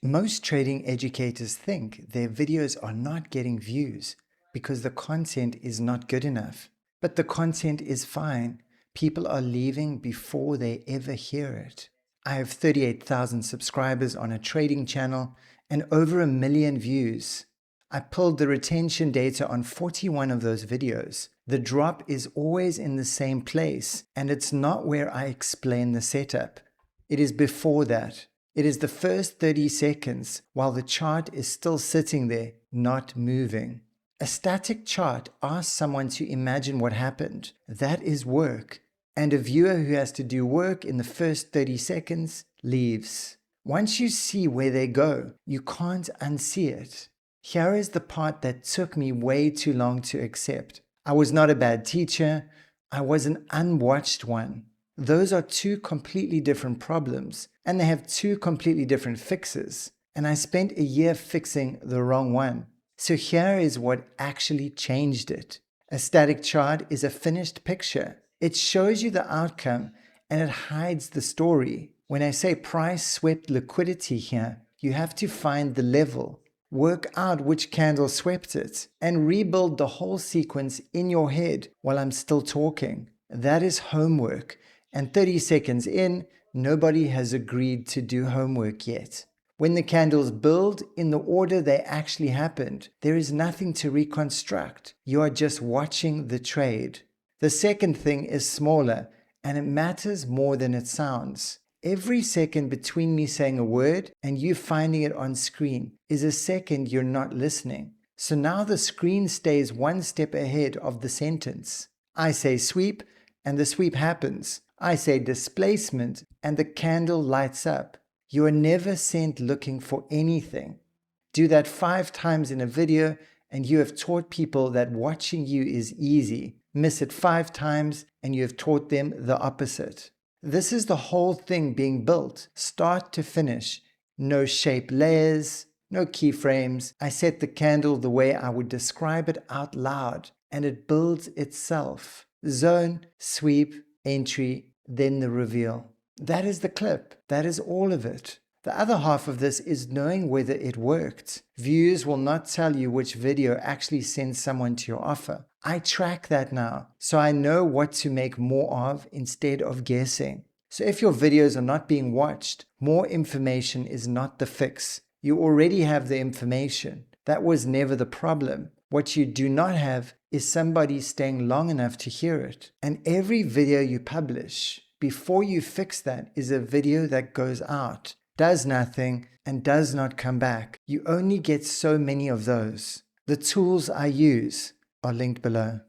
Most trading educators think their videos are not getting views because the content is not good enough. But the content is fine. People are leaving before they ever hear it. I have 38,000 subscribers on a trading channel and over 1 million views. I pulled the retention data on 41 of those videos. The drop is always in the same place, and it's not where I explain the setup. It is before that. It is the first 30 seconds while the chart is still sitting there, not moving. A static chart asks someone to imagine what happened. That is work. And a viewer who has to do work in the first 30 seconds leaves. Once you see where they go, you can't unsee it. Here is the part that took me way too long to accept. I was not a bad teacher. I was an unwatched one. Those are two completely different problems, and they have two completely different fixes. And I spent a year fixing the wrong one. So here is what actually changed it. A static chart is a finished picture. It shows you the outcome and it hides the story. When I say price swept liquidity here, you have to find the level, work out which candle swept it, and rebuild the whole sequence in your head while I'm still talking. That is homework. And 30 seconds in, nobody has agreed to do homework yet. When the candles build in the order they actually happened, there is nothing to reconstruct. You are just watching the trade. The second thing is smaller, and it matters more than it sounds. Every second between me saying a word and you finding it on screen is a second you're not listening. So now the screen stays one step ahead of the sentence. I say sweep, and the sweep happens. I say displacement, and the candle lights up. You are never sent looking for anything. Do that 5 times in a video, and you have taught people that watching you is easy. Miss it 5 times, and you have taught them the opposite. This is the whole thing being built, start to finish. No shape layers, no keyframes. I set the candle the way I would describe it out loud, and it builds itself. Zone, sweep, entry, then the reveal. That is the clip. That is all of it. The other half of this is knowing whether it worked. Views will not tell you which video actually sends someone to your offer. I track that now, so I know what to make more of instead of guessing. So if your videos are not being watched, more information is not the fix. You already have the information. That was never the problem. What you do not have is somebody staying long enough to hear it. And every video you publish, before you fix that, is a video that goes out, does nothing, and does not come back. You only get so many of those. The tools I use are linked below.